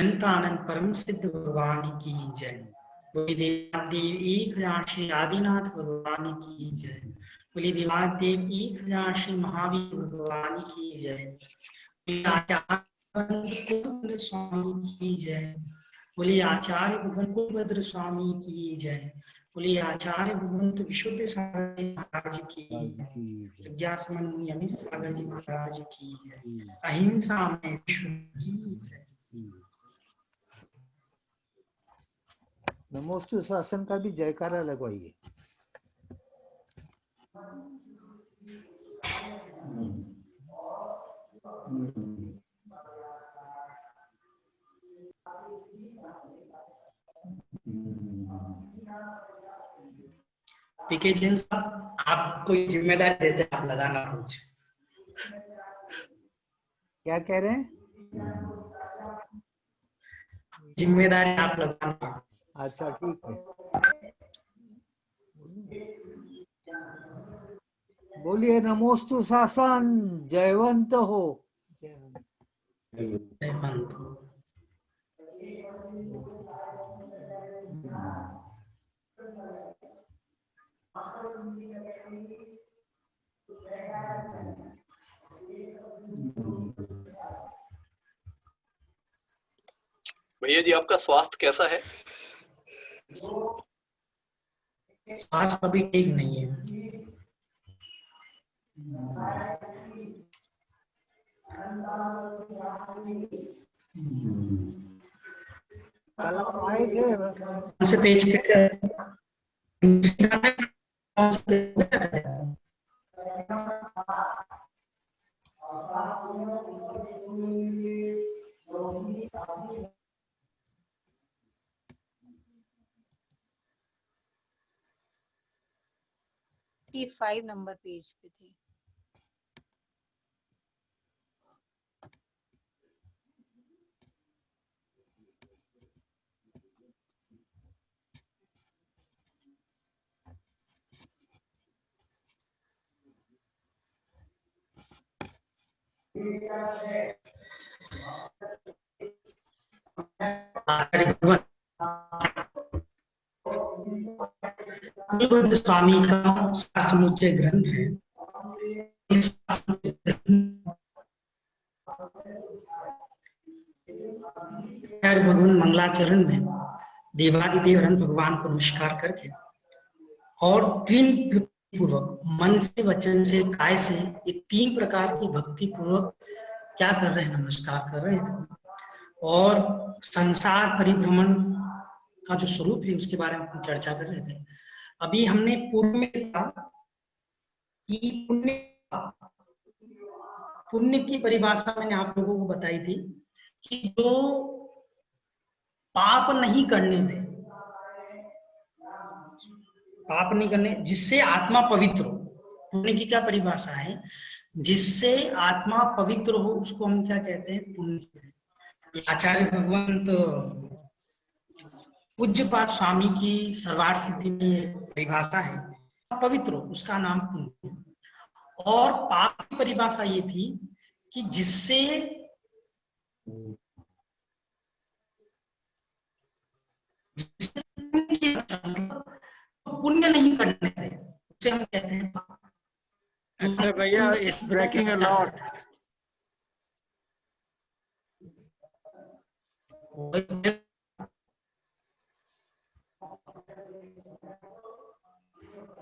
अनंतानंद परम सिद्ध भगवान की जय। बोली देवादेव 1000 श्री आदिनाथ भगवान की जय। बोली देवादेव 1000 श्री महावीर भगवान की जय। बोली आचार्य स्वामी की जय। बोली आचार्य भगवंत स्वामी की जय। बोली आचार्य भगवंत विशुद्ध सागर महाराज की जय। विद्यासमन अमित सागर जी महाराज की जय। अहिंसा में विश्व की जय। नमोस्तु शासन का भी जयकारा लगवाइए। पीके जैन साहब, आप कोई जिम्मेदारी देते हैं, आप लगाना कुछ। क्या कह रहे हैं? जिम्मेदारी आप लगाना। अच्छा ठीक है, बोलिए नमोस्तु शासन जयवंत हो। जयवंत हो। भैया जी आपका स्वास्थ्य कैसा है? स्वास्थ्य अभी ठीक नहीं है। कल आप आए थे कौन से पेज पे? ये 5 नंबर पेज पे थी। स्वामी का समुच्चय ग्रंथ है। भगवान मंगलाचरण में देवादिदेव अनंत भगवान को नमस्कार करके और 3 पूर्वक मन से, वचन से, काय से, ये 3 प्रकार की भक्ति पूर्वक क्या कर रहे हैं? नमस्कार कर रहे थे। और संसार परिभ्रमण का जो स्वरूप है उसके बारे में हम चर्चा कर रहे थे। अभी हमने पूर्व में कहा कि पुण्य की परिभाषा मैंने आप लोगों को बताई थी कि जो पाप नहीं करने दे, पाप नहीं करने, जिससे आत्मा पवित्र हो। पुण्य की क्या परिभाषा है? जिससे आत्मा पवित्र हो उसको हम क्या कहते हैं? पुण्य। आचार्य भगवंत पूज्यपाद स्वामी की सर्वार्थ सिद्धि में परिभाषा है, पवित्र हो उसका नाम पुण्य। और पाप की परिभाषा ये थी कि जिससे पुण्य नहीं करने दें उसे हम कहते हैं पाप। अच्छा भैया, इट्स ब्रेकिंग अ लॉट।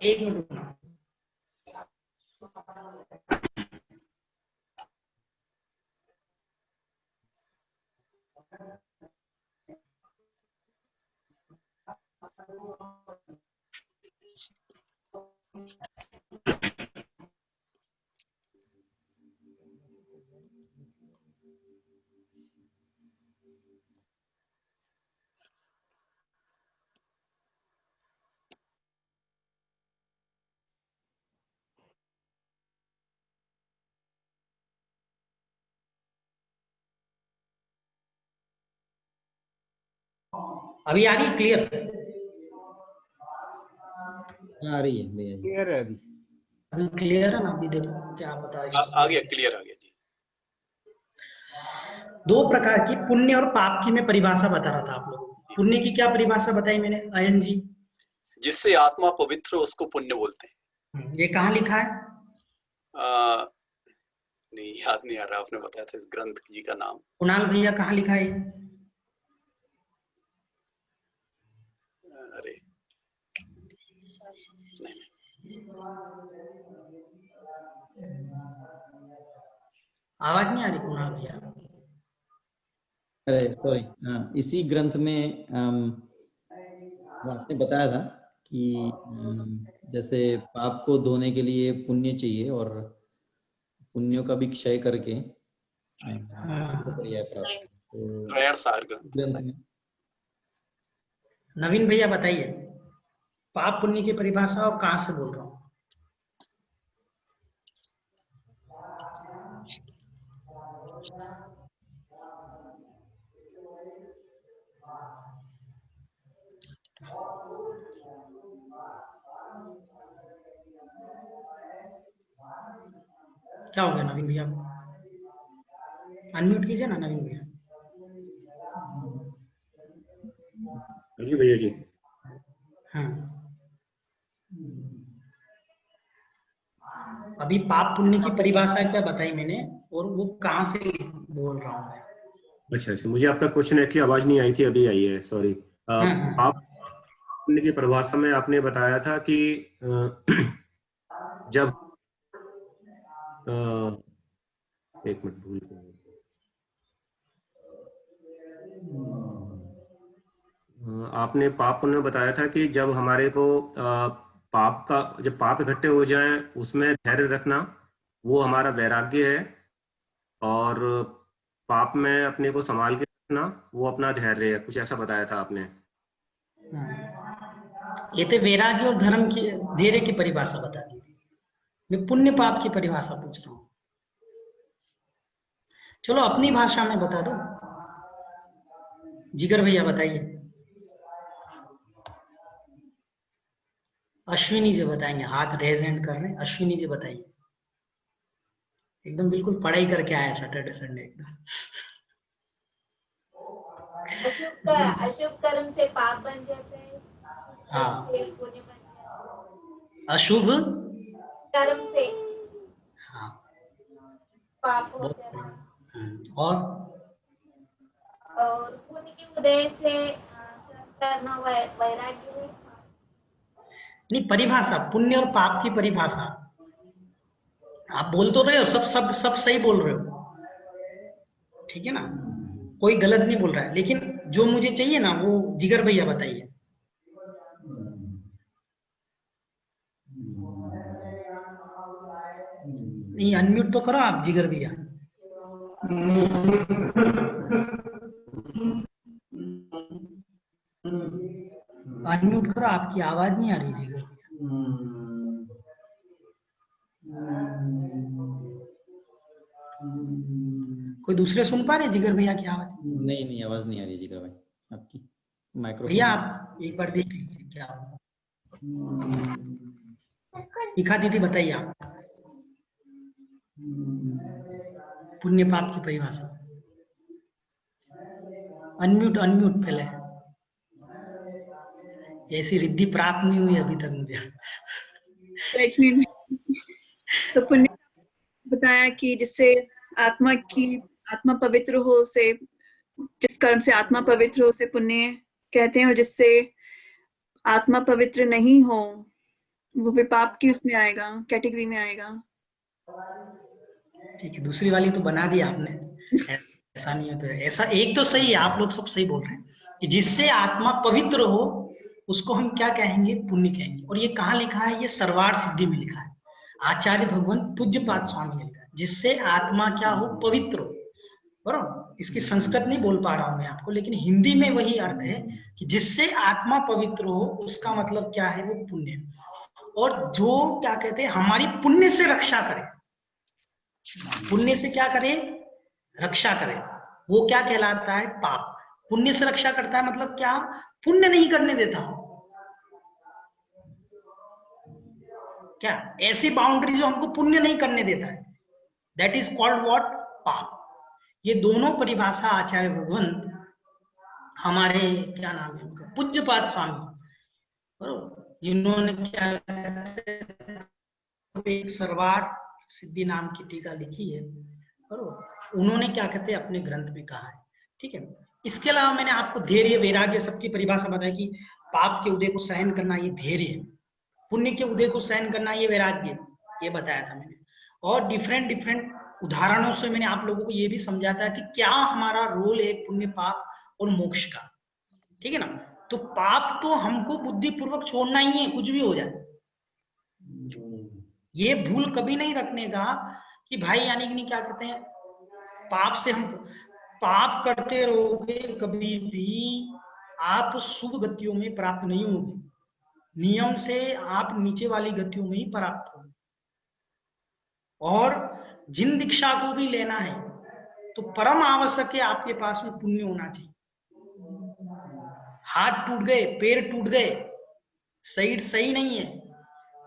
एक मिनट। अभी आ रही है क्लियर? आ रही है भैया जी। क्लियर है अभी क्लियर है ना? अभी देखो क्या बता रही आ गया, क्लियर आ गया जी। दो प्रकार की पुण्य और पाप की मैं परिभाषा बता रहा था आप लोगों को। पुण्य की क्या परिभाषा बताई मैंने अयन जी? जिससे आत्मा पवित्र हो उसको पुण्य बोलते हैं। ये कहाँ लिखा है? नहीं याद नहीं आ रहा, आपने बताया था इस ग्रंथ जी का नाम। कुणाल भैया कहाँ लिखा है? अरे नहीं, आवाज नहीं आ रही कुणाल भैया? अरे सॉरी, इसी ग्रंथ में आपने बताया था कि जैसे पाप को धोने के लिए पुण्य चाहिए और पुण्यों का भी क्षय करके पर्याय प्राप्त। तो त्रयण सार ग्रंथ। ग्रंथ में नवीन भैया बताइए पाप पुण्य की परिभाषा और कहाँ से बोल रहा हूँ? क्या हो गया नवीन भैया? अनम्यूट कीजिए ना नवीन भैया। जी भैया जी। हाँ, अभी पाप पुण्य की परिभाषा क्या बताई मैंने और वो कहाँ से बोल रहा हूँ मैं? अच्छा अच्छा, मुझे आपका क्वेश्चन एक्चुअली आवाज नहीं आई थी, अभी आई है, सॉरी। हाँ। पाप पुण्य की परिभाषा में आपने बताया था कि जब एक मिनट भूल गया। आपने पाप पुण्य बताया था कि जब हमारे को जब पाप इकट्ठे हो जाएं उसमें धैर्य रखना वो हमारा वैराग्य है, और पाप में अपने को संभाल के रखना वो अपना धैर्य है, कुछ ऐसा बताया था आपने। ये तो वैराग्य और धर्म की धैर्य की परिभाषा बता दी। मैं पुण्य पाप की परिभाषा पूछ रहा हूँ। चलो अपनी भाषा में बता दो। जिगर भैया बताइए। अश्विनी जी बताएंगे, हाथ रेज हैंड कर रहे हैं। अश्विनी जी बताइए। एकदम बिल्कुल पढ़ाई करके आया सैटरडे संडे एकदम। अशुभ कर्म से पाप बन जाते हैं। हाँ, से पुण्य बन जाते हैं। अशुभ कर्म से हाँ पाप हो बहुत जाते हैं और पुण्य के उदय से करना वैराग्य है। नहीं, परिभाषा पुण्य और पाप की परिभाषा आप बोल तो रहे हो, सब सही बोल रहे हो, ठीक है ना, कोई गलत नहीं बोल रहा है, लेकिन जो मुझे चाहिए ना वो जिगर भैया बताइए। नहीं, अनम्यूट तो करो आप जिगर भैया। अनम्यूट करो, आपकी आवाज नहीं आ रही जिगर भैया। कोई दूसरे सुन पा रहे जिगर भैया की आवाज? नहीं, आवाज नहीं आ रही जिगर भाई आपकी। माइक्रोफोन भैया आप एक बार देख लीजिए क्या होगा। दिखा दीदी बताइए आप पुण्य पाप की परिभाषा। अनम्यूट पहले। ऐसी रिद्धि प्राप्त नहीं हुई अभी तक मुझे। लक्ष्मी तो पुण्य बताया कि जिससे आत्मा पवित्र हो, से जिस कर्म से आत्मा पवित्र हो उसे पुण्य कहते हैं, और जिससे आत्मा पवित्र नहीं हो वो भी पाप की उसमें आएगा, कैटेगरी में आएगा। ठीक है, दूसरी वाली तो बना दी आपने। ऐसा नहीं है तो ऐसा एक तो सही है, आप लोग सब सही बोल रहे हैं कि जिससे आत्मा पवित्र हो उसको हम क्या कहेंगे? पुण्य कहेंगे। और ये कहाँ लिखा है? ये सरवार सिद्धि में लिखा है, आचार्य भगवान पूज्यपाद स्वामी ने लिखा है, जिससे आत्मा क्या हो? पवित्र हो। बराबर, इसकी संस्कृत नहीं बोल पा रहा हूं मैं आपको, लेकिन हिंदी में वही अर्थ है कि जिससे आत्मा पवित्र हो उसका मतलब क्या है? वो पुण्य। और जो क्या कहते हैं हमारी पुण्य से रक्षा करे, पुण्य से क्या करे? रक्षा करे, वो क्या कहलाता है? पाप। पुण्य से रक्षा करता है मतलब क्या? पुण्य नहीं करने देता हो क्या, ऐसी बाउंड्री जो हमको पुण्य नहीं करने देता है, दैट इज कॉल्ड व्हाट? पाप। ये दोनों परिभाषा आचार्य भगवंत हमारे क्या नाम है उनका, पूज्यपाद स्वामी, बरोबर, जिन्होंने क्या एक सर्वार्थ सिद्धि नाम की टीका लिखी है, बरोबर, उन्होंने क्या कहते हैं अपने ग्रंथ में कहा है। ठीक है, इसके अलावा मैंने आपको धैर्य वैराग्य सबकी परिभाषा बताई कि पाप के उदय को सहन करना ये धैर्य है, पुण्य के उदय को सहन करना ये वैराग्य, ये बताया था मैंने। और डिफरेंट डिफरेंट उदाहरणों से मैंने आप लोगों को ये भी समझाता है कि क्या हमारा रोल है पुण्य पाप और मोक्ष का। ठीक है ना, तो पाप तो हमको बुद्धिपूर्वक छोड़ना ही है, कुछ भी हो जाए। ये भूल कभी नहीं रखने का कि भाई यानी कि नहीं क्या कहते हैं, पाप से हम पाप करते रहोगे कभी भी आप शुभ गतियों में प्राप्त नहीं होगे, नियम से आप नीचे वाली गतियों में ही प्राप्त होगे। और जिन दीक्षा को भी लेना है तो परम आवश्यक है आपके पास में पुण्य होना चाहिए। हाथ टूट गए, पैर टूट गए, शरीर सही नहीं है,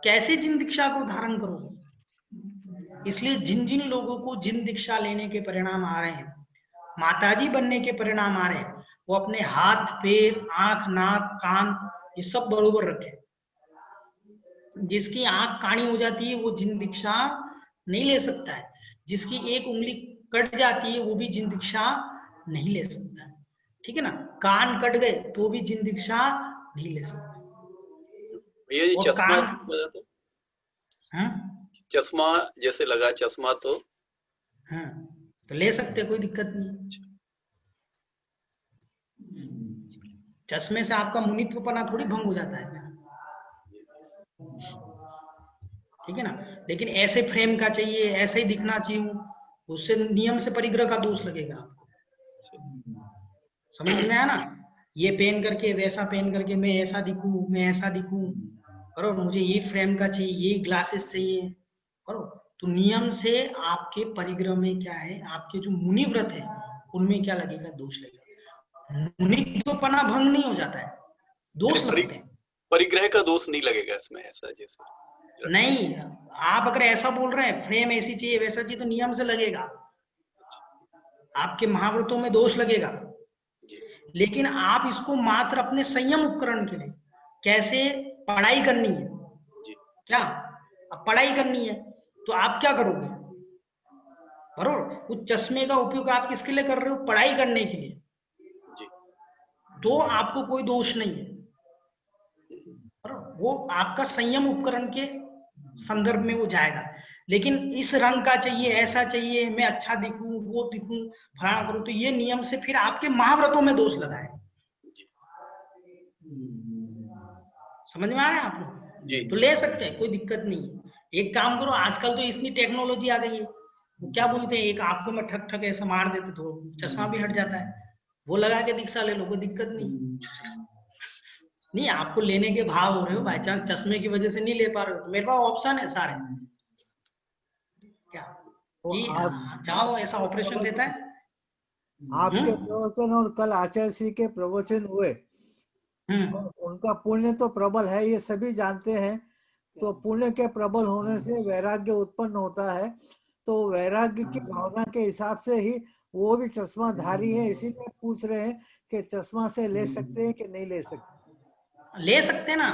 कैसे जिन दीक्षा को धारण करोगे? इसलिए जिन जिन लोगों को जिन दीक्षा लेने के परिणाम आ रहे हैं, माताजी बनने के परिणाम आ रहे हैं, वो अपने हाथ पैर आंख नाक कान ये सब बरोबर रखे। जिसकी आंख काणी हो जाती है वो जिन दीक्षा नहीं ले सकता है, जिसकी एक उंगली कट जाती है वो भी जिन दीक्षा नहीं ले सकता है। ठीक है ना, कान कट गए तो भी जिन दीक्षा नहीं ले सकता। ये चश्मा चश्मा जैसे लगा चश्मा तो हाँ तो ले सकते, कोई दिक्कत नहीं। चश्मे से आपका मुनित्वपना थोड़ी भंग हो जाता है, ठीक है ना। लेकिन ऐसे फ्रेम का चाहिए, ऐसे ही दिखना चाहिए, उससे नियम से परिग्रह का दोष लगेगा आपको। समझ में आया ना, ये पहन करके वैसा पहन करके मैं ऐसा दिखूं, मैं ऐसा दिखूं, करो मुझे ये फ्रेम का चाहिए, ये ग्लासेस चाहिए, करो तो नियम से आपके परिग्रह में क्या है, आपके जो मुनि व्रत है उनमें क्या लगेगा, दोष लगेगा। मुनित्वपना भंग नहीं हो जाता है, दोष लगते हैं। परिग्रह का दोष नहीं लगेगा इसमें, ऐसा जैसे नहीं, आप अगर ऐसा बोल रहे हैं फ्रेम ऐसी चाहिए वैसा चाहिए तो नियम से लगेगा, आपके महाव्रतों में दोष लगेगा। लेकिन आप इसको मात्र अपने संयम उपकरण के लिए, कैसे पढ़ाई करनी है, क्या अब पढ़ाई करनी है तो आप क्या करोगे, बरोबर, उस चश्मे का उपयोग आप किसके लिए कर रहे हो, पढ़ाई करने के लिए, तो आपको कोई दोष नहीं है, वो आपका संयम उपकरण के संदर्भ में वो जाएगा। लेकिन इस रंग का चाहिए, ऐसा चाहिए, मैं अच्छा दिखूं, वो दिखूं, फलाना करूं, तो ये नियम से फिर आपके महाव्रतों में दोष लगा है। समझ में आ रहा है आप लोग? तो ले सकते हैं, कोई दिक्कत नहीं है। एक काम करो, आजकल तो इतनी टेक्नोलॉजी आ गई है, वो क्या बोलते हैं, एक आंखों में ठक ठक ऐसा मार देते तो चश्मा भी हट जाता है, वो लगा के दीक्षा ले लो, कोई दिक्कत नहीं। नहीं, आपको लेने के भाव हो रहे हो, बाई चांस चश्मे की वजह से नहीं ले पा रहे हो, मेरे पास ऑप्शन है सारे, क्या कि जाओ ऐसा ऑपरेशन लेता है। आपके प्रवचन और कल आचार्य श्री के प्रवचन हुए, उनका पुण्य तो प्रबल है, ये सभी जानते हैं। तो पुण्य के प्रबल होने से वैराग्य उत्पन्न होता है, तो वैराग्य की भावना के हिसाब से ही वो भी चश्मा धारी है, इसीलिए पूछ रहे हैं कि चश्मा से ले सकते हैं कि नहीं ले सकते। ले सकते ना,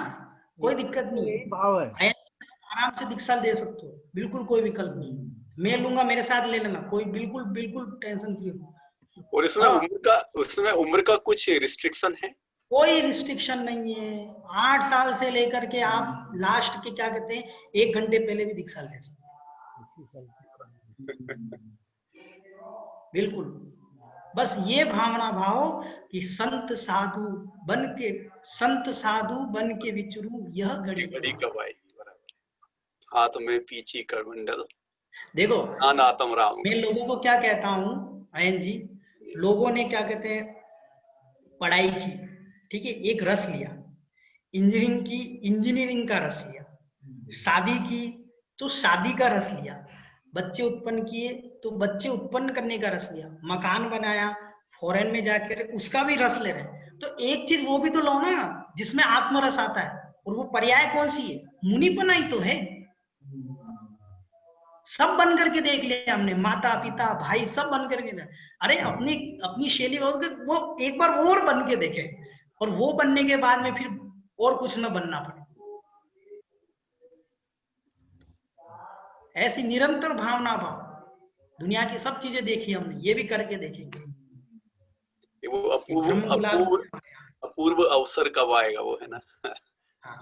कोई दिक्कत नहीं, यही भाव है, आराम से दीक्षा दे सकते हो, बिल्कुल कोई विकल्प नहीं, मैं लूंगा, मेरे साथ ले लेना, कोई बिल्कुल बिल्कुल टेंशन फ्री हो। और उसमें उम्र का कुछ रिस्ट्रिक्शन है? कोई रिस्ट्रिक्शन नहीं है, 8 साल से लेकर के आप लास्ट के क्या कहते हैं 1 घंटे पहले भी दीक्षा ले सकते, बिल्कुल। बस ये भावना भाव कि संत साधु बन के विचरू यह घड़ी गवाई, हाथ में पीछी करमंडल, देखो आत्म राम। मैं लोगों को क्या कहता हूँ अयन जी, लोगों ने क्या कहते हैं पढ़ाई की, ठीक है, एक रस लिया, इंजीनियरिंग का रस लिया, शादी की तो शादी का रस लिया, बच्चे उत्पन्न किए तो बच्चे उत्पन्न करने का रस लिया, मकान बनाया, फॉरेन में जाकर उसका भी रस ले रहे हैं। तो एक चीज वो भी तो लो ना जिसमें आत्मरस आता है, और वो पर्याय कौन सी है, मुनिपना ही तो है। सब बन करके देख लिया हमने, माता पिता भाई सब बन करके। अरे अपनी अपनी शैली वो एक बार और बन के देखे, और वो बनने के बाद में फिर और कुछ न बनना पड़े। ऐसी निरंतर भावना भाव, दुनिया की सब चीजें देखी हमने, ये भी करके देखेंगे। वो अपूर्व अवसर कब आएगा वो, है ना। हाँ,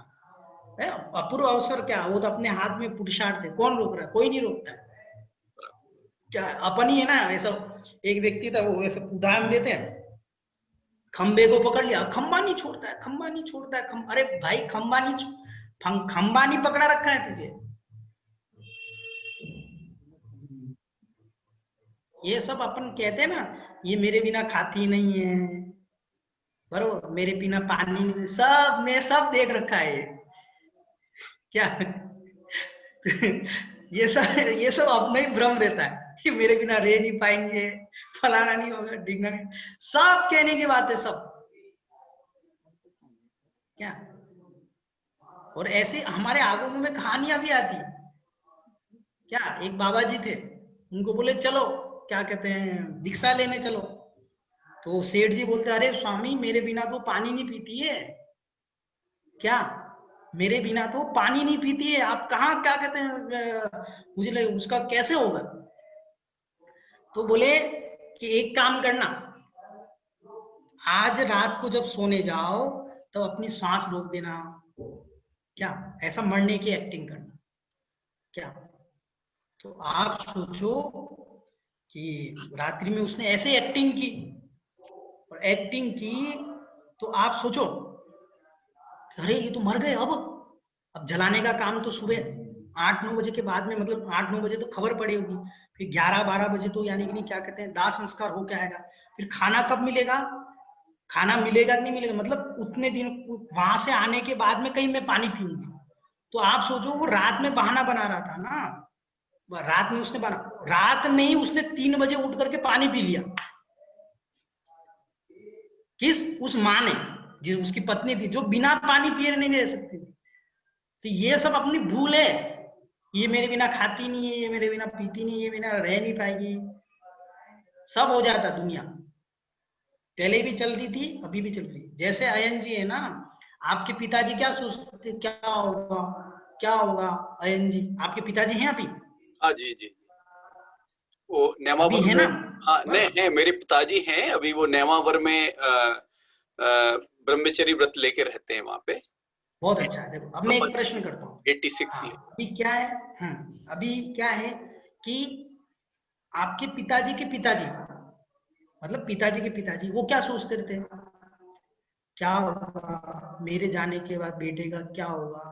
अपूर्व अवसर क्या, वो तो अपने हाथ में पुरुषार्थ है, कौन रोक रहा है? कोई नहीं रोकता है। क्या अपन ही है ना, ऐसा एक व्यक्ति था, वो ऐसा उदाहरण देते हैं, खंबे को पकड़ लिया, खंबा नहीं छोड़ता है, खंबा नहीं छोड़ता है, अरे भाई खंबा नहीं पकड़ा रखा है तुझे। ये सब अपन कहते हैं ना, ये मेरे बिना खाती नहीं है, बरोबर, मेरे बिना पानी नहीं, सब मैं सब देख रखा है क्या। ये सब अपना ही भ्रम रहता है कि मेरे बिना रह नहीं पाएंगे, फलाना नहीं होगा, ढींगा नहीं, सब कहने की बात है सब क्या। और ऐसे हमारे आगमों में कहानियां भी आती क्या। एक बाबा जी थे, उनको बोले चलो क्या कहते हैं दीक्षा लेने चलो, तो सेठ जी बोलते अरे स्वामी मेरे बिना तो पानी नहीं पीती है, क्या मेरे बिना तो पानी नहीं पीती है, आप कहाँ क्या कहते हैं मुझे लगे उसका कैसे होगा। तो बोले कि एक काम करना, आज रात को जब सोने जाओ तो अपनी सांस रोक देना, क्या ऐसा मरने की एक्टिंग करना क्या। तो आप सोचो कि रात्रि में उसने ऐसे एक्टिंग की, और एक्टिंग की तो आप सोचो अरे ये तो मर गए। अब जलाने का काम तो सुबह 8-9 बजे के बाद में, मतलब 8-9 बजे तो खबर पड़ी होगी, फिर 11-12 बजे तो यानी कि नहीं क्या कहते हैं दाह संस्कार हो के आएगा, फिर खाना कब मिलेगा, खाना मिलेगा कि नहीं मिलेगा, मतलब उतने दिन वहां से आने के बाद में कहीं मैं पानी पीऊंगी। तो आप सोचो वो रात में बहाना बना रहा था ना, रात में उसने रात में ही उसने 3 बजे उठ करके पानी पी लिया। किस उस माँ ने, जो उसकी पत्नी थी, जो बिना पानी पिए नहीं रह सकती थी। तो ये सब अपनी भूल है, ये मेरे बिना खाती नहीं है, ये मेरे बिना पीती नहीं है, ये बिना रह नहीं पाएगी, सब हो जाता दुनिया। पहले भी चलती थी, अभी भी चल रही है। जैसे अयन जी है ना, आपके पिताजी क्या सोचते, क्या होगा अयन जी, आपके पिताजी हैं अभी? हाँ जी जी, वो नेमावर है में, ना? हाँ नहीं है, मेरे पिताजी हैं अभी, वो नेमावर में ब्रह्मचर्य व्रत लेके रहते हैं वहां पे। बहुत अच्छा है। देखो अब मैं एक प्रश्न करता हूँ, 86 ही। अभी क्या है, अभी क्या है कि आपके पिताजी के पिताजी, मतलब पिताजी के पिताजी, वो क्या सोचते रहते हैं, क्या होगा मेरे जाने के बाद बेटे का, क्या होगा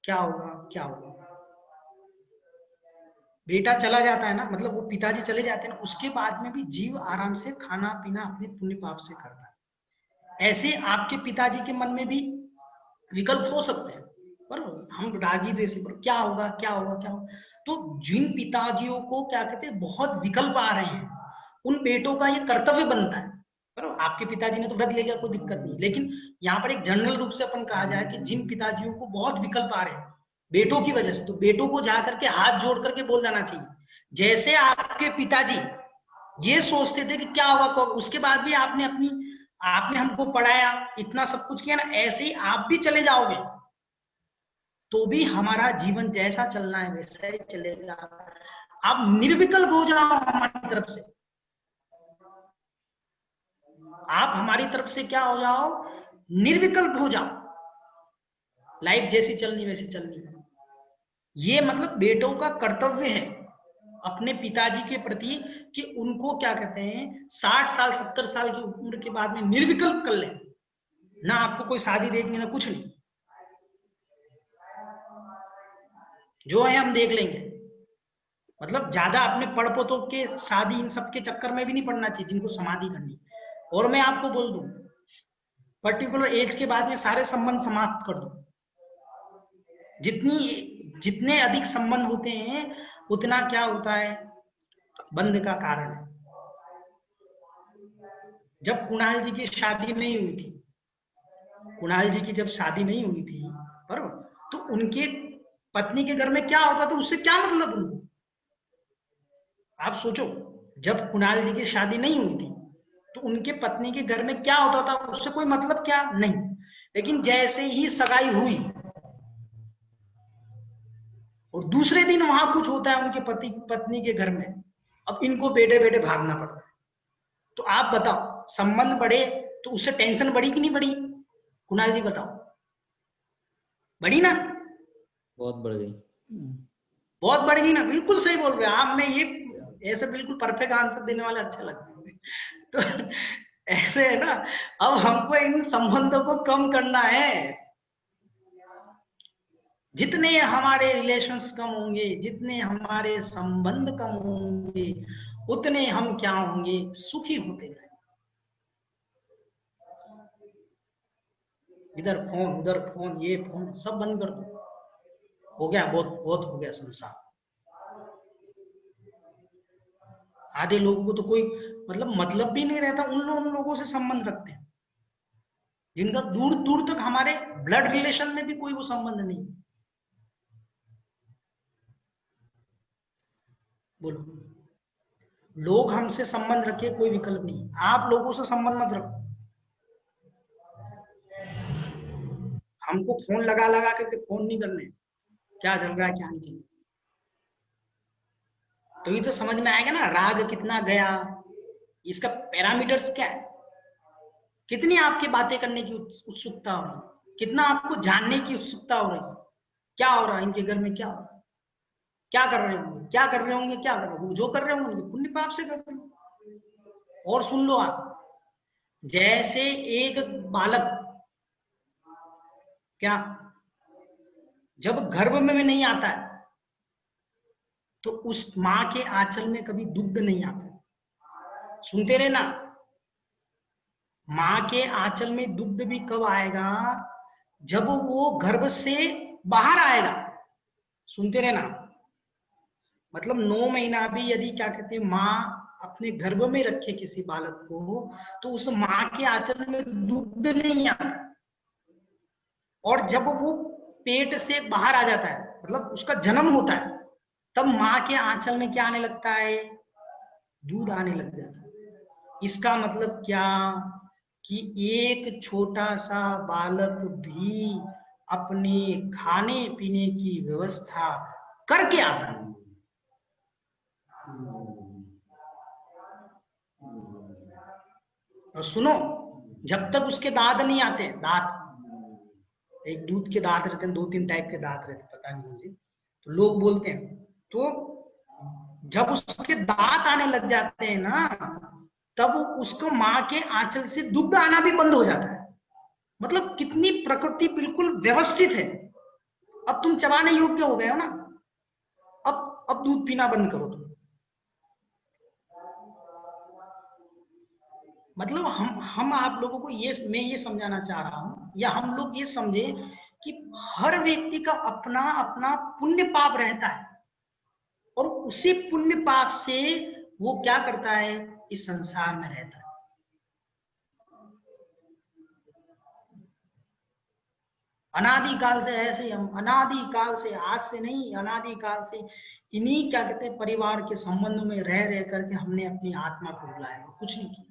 क्या होगा क्या होगा। बेटा चला जाता है ना, मतलब वो पिताजी चले जाते हैं ना, उसके बाद में भी जीव आराम से खाना पीना अपने पुण्य पाप से करता है। ऐसे आपके पिताजी के मन में भी विकल्प हो सकते हैं, पर हम रागी देश पर क्या होगा क्या होगा क्या होगा। तो जिन पिताजियों को क्या कहते हैं बहुत विकल्प आ रहे हैं, उन बेटों का ये कर्तव्य बनता है। पर आपके पिताजी ने तो व्रत ले लिया, कोई दिक्कत नहीं, लेकिन यहाँ पर एक जनरल रूप से अपन कहा जाए कि जिन पिताजियों को बहुत विकल्प आ रहे हैं बेटों की वजह से, तो बेटों को जाकर के हाथ जोड़ करके बोल देना चाहिए, जैसे आपके पिताजी ये सोचते थे कि क्या होगा, उसके बाद भी आपने हमको पढ़ाया, इतना सब कुछ किया ना, ऐसे ही आप भी चले जाओगे तो भी हमारा जीवन जैसा चलना है वैसा ही चलेगा। आप निर्विकल्प हो जाओ हमारी तरफ से, आप हमारी तरफ से क्या हो जाओ, निर्विकल्प हो जाओ, लाइफ जैसी चलनी वैसी चलनी। ये मतलब बेटों का कर्तव्य है अपने पिताजी के प्रति कि उनको क्या कहते हैं 60 साल 70 साल की उम्र के बाद में निर्विकल्प कर ले, ना आपको कोई शादी देखनी ना कुछ नहीं, जो है हम देख लेंगे। मतलब ज्यादा अपने पड़पोतों के शादी इन सब के चक्कर में भी नहीं पड़ना चाहिए जिनको समाधि करनी। और मैं आपको बोल दूं पर्टिकुलर एज के बाद में सारे संबंध समाप्त कर दो, जितने अधिक संबंध होते हैं उतना क्या होता है बंध का कारण है। जब कुणाल जी की शादी नहीं हुई थी, कुणाल जी की जब शादी नहीं हुई थी बराबर, तो उनके पत्नी के घर में क्या होता था उससे क्या मतलब उनको, आप सोचो, जब कुणाल जी की शादी नहीं हुई थी तो उनके पत्नी के घर में क्या होता था, उससे कोई मतलब क्या नहीं, लेकिन जैसे ही सगाई हुई और दूसरे दिन वहां कुछ होता है उनके पति पत्नी के घर में, अब इनको बेटे बेटे भागना पड़ता है। तो आप बताओ, संबंध बढ़े तो उससे टेंशन बढ़ी कि नहीं बढ़ी? कुणाल जी बताओ, बढ़ी ना? बहुत बढ़ गई। बहुत बढ़ गई ना? बिल्कुल सही बोल रहे हैं आप। मैं ये ऐसे बिल्कुल परफेक्ट आंसर देने वाले अच्छे लगते हैं। तो ऐसे है ना, अब हमको इन संबंधों को कम करना है। जितने हमारे रिलेशंस कम होंगे, जितने हमारे संबंध कम होंगे, उतने हम क्या होंगे, सुखी होते जाएंगे। इधर फोन उधर फोन, ये फोन सब बंद कर दो, हो गया, बहुत बहुत हो गया संसार। आधे लोगों को तो कोई मतलब भी नहीं रहता, उन लोगों से संबंध रखते हैं जिनका दूर दूर तक हमारे ब्लड रिलेशन में भी कोई वो संबंध नहीं। बोलो, लोग हमसे संबंध रखे, कोई विकल्प नहीं। आप लोगों से संबंध मत रखो। हमको फोन लगा लगा करके फोन नहीं करने, क्या चल रहा है क्या नहीं चल रहा, तो ये तो समझ में आएगा ना राग कितना गया, इसका पैरामीटर्स क्या है, कितनी आपकी बातें करने की उत्सुकता हो रही है, कितना आपको जानने की उत्सुकता हो रही है, क्या हो रहा है इनके घर में, क्या हो रहा है, क्या कर रहे होंगे, क्या कर रहे होंगे, क्या कर रहे होंगे, जो कर रहे होंगे पुण्य पाप से कर रहे होंगे। और सुन लो आप, जैसे एक बालक क्या जब गर्भ में नहीं आता है तो उस माँ के आंचल में कभी दुग्ध नहीं आता। सुनते रहे ना, माँ के आंचल में दुग्ध भी कब आएगा, जब वो गर्भ से बाहर आएगा। सुनते रहे ना, मतलब 9 महीना भी यदि क्या कहते हैं माँ अपने गर्भ में रखे किसी बालक को, तो उस माँ के आंचल में दुग्ध नहीं आता, और जब वो पेट से बाहर आ जाता है, मतलब उसका जन्म होता है, तब माँ के आंचल में क्या आने लगता है, दूध आने लग जाता है। इसका मतलब क्या कि एक छोटा सा बालक भी अपने खाने पीने की व्यवस्था करके आता है। और सुनो, जब तक उसके दांत नहीं आते, दांत, एक दूध के दांत रहते हैं, 2-3 टाइप के दांत रहते हैं, पता नहीं मुझे, तो लोग बोलते हैं, तो जब उसके दांत आने लग जाते हैं ना, तब उसको माँ के आंचल से दुग्ध आना भी बंद हो जाता है। मतलब कितनी प्रकृति बिल्कुल व्यवस्थित है। अब तुम चबाने योग्य हो गए हो ना, अब दूध पीना बंद करो तुम। मतलब हम आप लोगों को मैं ये समझाना चाह रहा हूं, या हम लोग ये समझे कि हर व्यक्ति का अपना अपना पुण्य पाप रहता है, और उसी पुण्य पाप से वो क्या करता है, इस संसार में रहता है। अनादि काल से ऐसे हम, अनादि काल से, आज से नहीं, अनादि काल से इन्हीं क्या कहते हैं परिवार के संबंध में रह रह करके हमने अपनी आत्मा को बुलाया, कुछ नहीं किया।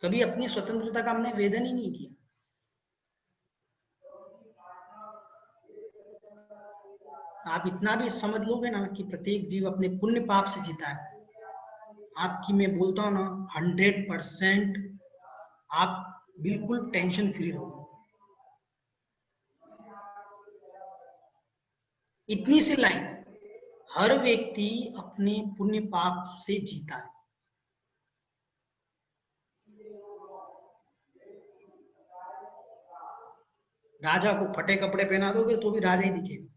कभी अपनी स्वतंत्रता का हमने वेदन ही नहीं किया। आप इतना भी समझ लोगे ना कि प्रत्येक जीव अपने पुण्य पाप से जीता है, आपकी मैं बोलता हूं ना 100% आप बिल्कुल टेंशन फ्री रहो। इतनी सी लाइन, हर व्यक्ति अपने पुण्य पाप से जीता है। राजा को फटे कपड़े पहना दोगे तो भी राजा ही दिखेगा,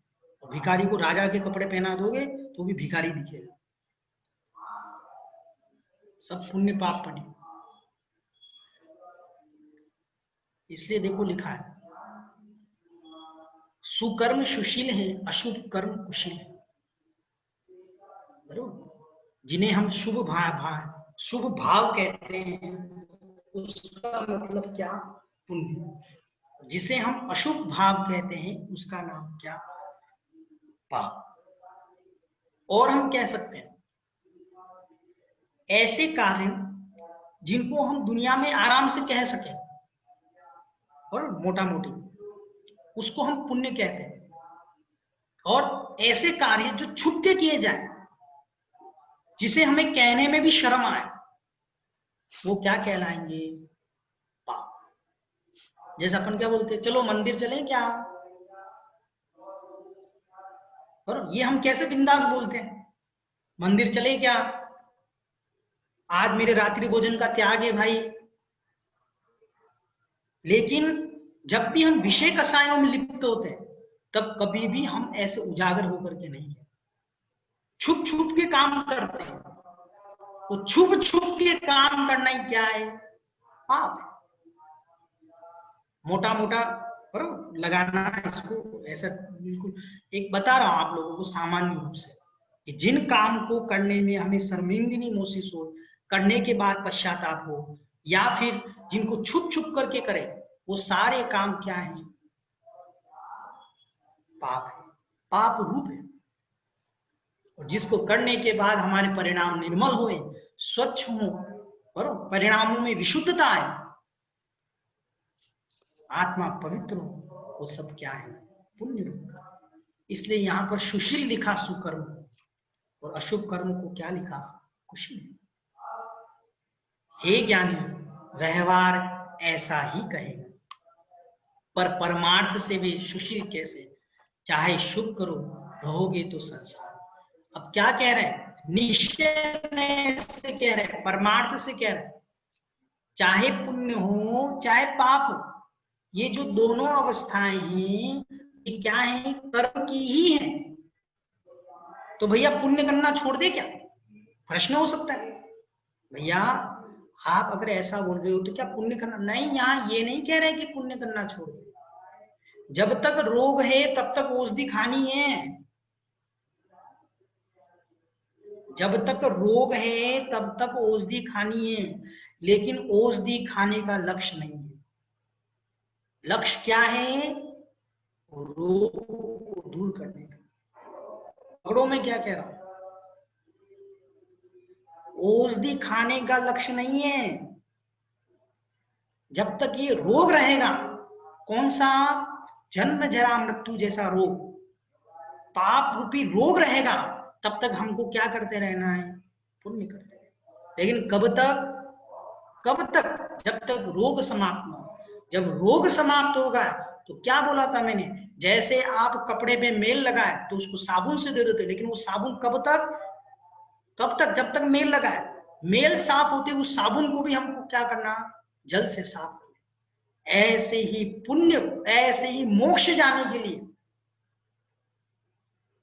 और भिखारी को राजा के कपड़े पहना दोगे तो भी भिखारी दिखेगा। सब पुण्य पाप पड़े। इसलिए देखो लिखा है, सुकर्म सुशील है, अशुभ कर्म कुशील है। बरोबर, जिन्हें हम शुभ भाव कहते हैं, उसका मतलब क्या, पुण्य। जिसे हम अशुभ भाव कहते हैं उसका नाम क्या? पाप। और हम कह सकते हैं ऐसे कार्य जिनको हम दुनिया में आराम से कह सकें और मोटा मोटी, उसको हम पुण्य कहते हैं। और ऐसे कार्य जो छुप के किए जाए, जिसे हमें कहने में भी शर्म आए, वो क्या कहलाएंगे? पाप। जैसे अपन क्या बोलते हैं, चलो मंदिर चलें क्या? और ये हम कैसे बिंदास बोलते हैं, मंदिर चले क्या, आज मेरे रात्रि भोजन का त्याग है भाई। लेकिन जब भी हम विषय कसायों में लिप्त होते हैं, तब कभी भी हम ऐसे उजागर होकर के नहीं है, छुप छुप के काम करते हैं। तो छुप छुप के काम करना ही क्या है? पाप। मोटा मोटा लगाना इसको ऐसा, बिल्कुल एक बता रहा हूं आप लोगों को सामान्य रूप से, कि जिन काम को करने में हमें शर्मिंदगी महसूस हो, करने के बाद पश्चाताप हो, या फिर जिनको छुप छुप करके करे, वो सारे काम क्या है? पाप है, पाप रूप है। और जिसको करने के बाद हमारे परिणाम निर्मल हुए, स्वच्छ हो, और परिणामों में विशुद्धता आए, आत्मा पवित्र हो, वो सब क्या है? पुण्य रूप। इसलिए यहाँ पर सुशील लिखा सुकर्म, और अशुभ कर्म को क्या लिखा? कुशील। हे ज्ञानी, व्यवहार ऐसा ही कहेगा, पर परमार्थ से भी सुशील कैसे? चाहे शुभ करो, रहोगे तो संसार। अब क्या कह रहे हैं? निश्चय से कह रहे हैं, परमार्थ से कह रहे हैं, चाहे पुण्य हो चाहे पाप हो, ये जो दोनों अवस्थाएं हैं, ये क्या है? कर्म की ही है। तो भैया पुण्य करना छोड़ दे क्या? प्रश्न हो सकता है। भैया आप अगर ऐसा बोल रहे हो तो क्या पुण्य करना? नहीं, यहाँ ये नहीं कह रहे कि पुण्य करना छोड़ दो। जब तक रोग है तब तक औषधि खानी है। जब तक रोग है तब तक औषधि खानी है, लेकिन औषधि खाने का लक्ष्य नहीं है। लक्ष्य क्या है? रोग को दूर करने का। पकड़ो मैं क्या कह रहा हूं, औषधि खाने का लक्ष्य नहीं है। जब तक ये रोग रहेगा, कौन सा? जन्म जरा मृत्यु जैसा रोग, पाप रूपी रोग रहेगा, तब तक हमको क्या करते रहना है? पुण्य करते रहना। लेकिन कब तक? कब तक? जब तक रोग समाप्त न हो। जब रोग समाप्त होगा तो क्या बोला था मैंने, जैसे आप कपड़े पे मेल लगाए तो उसको साबुन से दे देते, लेकिन वो साबुन कब तक? कब तक? जब तक मेल लगाए। मेल साफ होते उस साबुन को भी हमको क्या करना? जल से साफ करना। ऐसे ही पुण्य, ऐसे ही मोक्ष जाने के लिए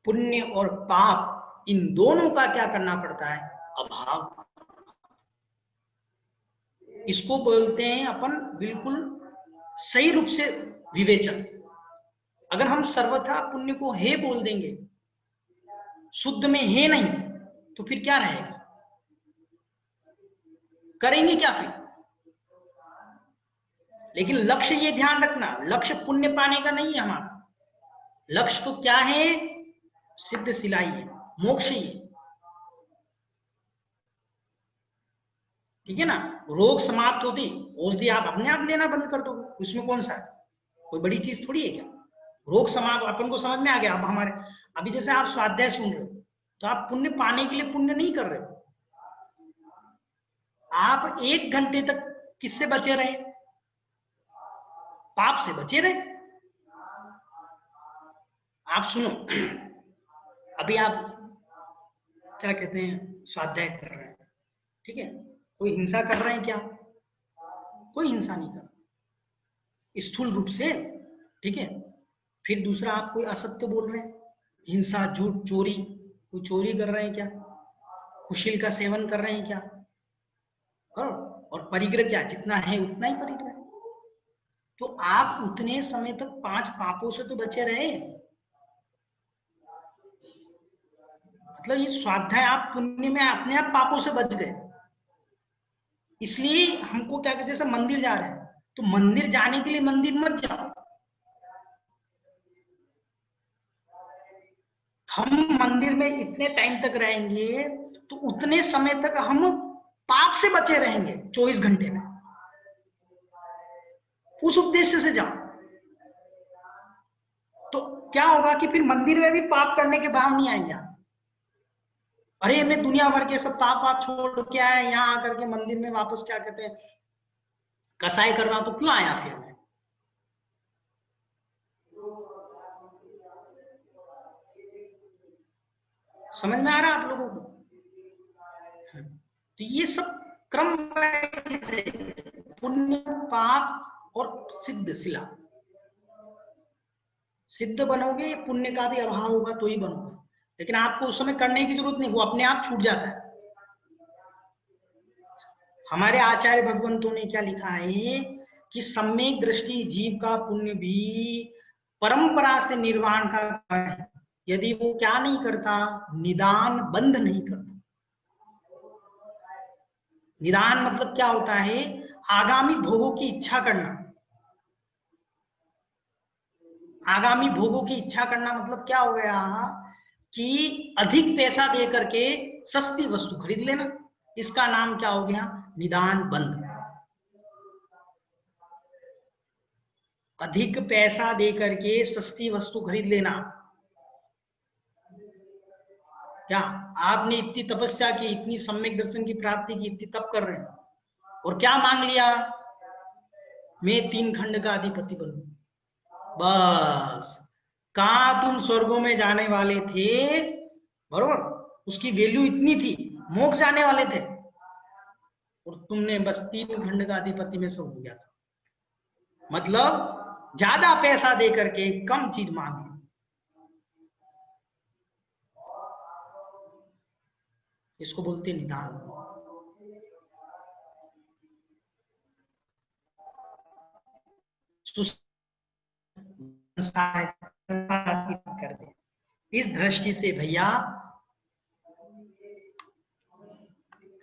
पुण्य और पाप, इन दोनों का क्या करना पड़ता है? अभाव। इसको बोलते हैं अपन बिल्कुल सही रूप से विवेचन। अगर हम सर्वथा पुण्य को हे बोल देंगे, शुद्ध में हे नहीं, तो फिर क्या रहेगा? करेंगे क्या फिर? लेकिन लक्ष्य ये ध्यान रखना, लक्ष्य पुण्य पाने का नहीं है हमारा। लक्ष्य तो क्या है? सिद्ध सिलाई है, मोक्ष ही है। ठीक है ना? रोग समाप्त होती, औषधि आप अपने आप लेना बंद कर दो, उसमें कौन सा है? कोई बड़ी चीज थोड़ी है क्या? रोग समाप्त, अपन को समझ में आ गया। अब हमारे अभी जैसे आप स्वाध्याय सुन रहे हो, तो आप पुण्य पाने के लिए पुण्य नहीं कर रहे हो। आप 1 घंटे तक किससे बचे रहे? पाप से बचे रहे। आप सुनो, अभी आप क्या कहते हैं, स्वाध्याय कर रहे हैं, ठीक है? कोई हिंसा कर रहे हैं क्या? कोई हिंसा नहीं कर रहा स्थूल रूप से, ठीक है? फिर दूसरा, आप कोई असत्य बोल रहे हैं, हिंसा, झूठ, चोरी, कोई चोरी कर रहे हैं क्या? कुशील का सेवन कर रहे हैं क्या? और परिग्रह क्या? जितना है उतना ही परिग्रह। तो आप उतने समय तक 5 पापों से तो बचे रहे। मतलब ये स्वाध्याय, आप पुण्य में अपने आप पापों से बच गए। इसलिए हमको क्या कहते हैं, जैसे मंदिर जा रहे हैं, तो मंदिर जाने के लिए मंदिर मत जाओ। हम मंदिर में इतने टाइम तक रहेंगे तो उतने समय तक हम पाप से बचे रहेंगे 24 घंटे में। उस उद्देश्य से जाओ। तो क्या होगा कि फिर मंदिर में भी पाप करने के भाव नहीं आएंगे आप। अरे मैं दुनिया भर के सब पाप छोड़ के आया, यहाँ आकर के मंदिर में वापस क्या कहते हैं कसाई कर रहा हूं, तो क्यों आया फिर मैं? समझ में आ रहा है आप लोगों को? तो ये सब क्रम पुण्य, पाप और सिद्ध शिला। सिद्ध बनोगे, पुण्य का भी अभाव होगा तो ही बनोगे, लेकिन आपको उस समय करने की जरूरत नहीं, वो अपने आप छूट जाता है। हमारे आचार्य भगवंतों ने क्या लिखा है कि सम्यक दृष्टि जीव का पुण्य भी परंपरा से निर्वाण का कारण है, यदि वो क्या नहीं करता, निदान बंध नहीं करता। निदान मतलब क्या होता है? आगामी भोगों की इच्छा करना। आगामी भोगों की इच्छा करना मतलब क्या हो गया कि अधिक पैसा दे करके सस्ती वस्तु खरीद लेना, इसका नाम क्या हो गया? निदान बंध। अधिक पैसा दे करके सस्ती वस्तु खरीद लेना। क्या आपने इतनी तपस्या की, इतनी सम्यक दर्शन की प्राप्ति की, इतनी तप कर रहे हैं और क्या मांग लिया? मैं 3 खंड का अधिपति बनूं। बस, कहां तुम स्वर्गों में जाने वाले थे, बरोबर, उसकी वैल्यू इतनी थी, मोक्ष जाने वाले थे, और तुमने बस 3 खंड का अधिपति में सब हो गया था। मतलब ज्यादा पैसा दे करके कम चीज मांग ली। इसको बोलते निदान। कर दे। इस दृष्टि से भैया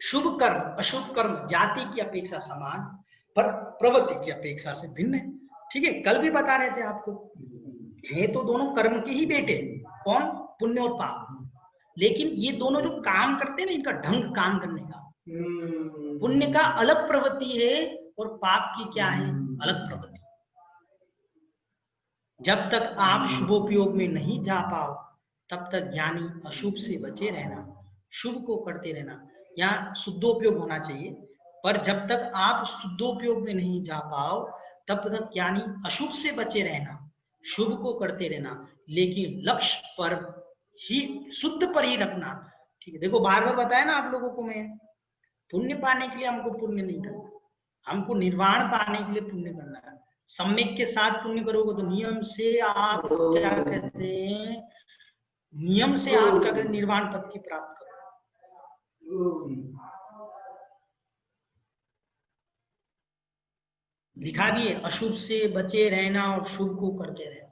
शुभ कर्म अशुभ कर्म जाति की अपेक्षा समान, पर प्रवृत्ति की अपेक्षा से भिन्न है। ठीक है, कल भी बता रहे थे आपको, है तो दोनों कर्म के ही बेटे, कौन? पुण्य और पाप। लेकिन ये दोनों जो काम करते हैं ना, इनका ढंग काम करने का, पुण्य का अलग प्रवृत्ति है और पाप की क्या है? अलग प्रवृत्ति। जब तक आप शुभोपयोग में नहीं जा पाओ तब तक ज्ञानी अशुभ से बचे रहना, शुभ को करते रहना। यहाँ शुद्धोपयोग होना चाहिए, पर जब तक आप शुद्धोपयोग में नहीं जा पाओ तब तक ज्ञानी अशुभ से बचे रहना, शुभ को करते रहना, लेकिन लक्ष्य पर ही, शुद्ध पर ही रखना। ठीक है, देखो बार बार बताया ना आप लोगों को, मैं पुण्य पाने के लिए हमको पुण्य नहीं करना, हमको निर्वाण पाने के लिए पुण्य करना है। सम्यक के साथ पुण्य करोगे तो नियम से आप क्या कहते हैं, नियम से आप क्या कहते हैं, निर्वाण पद की प्राप्त करो। लिखा भी है, अशुभ से बचे रहना और शुभ को करते रहना।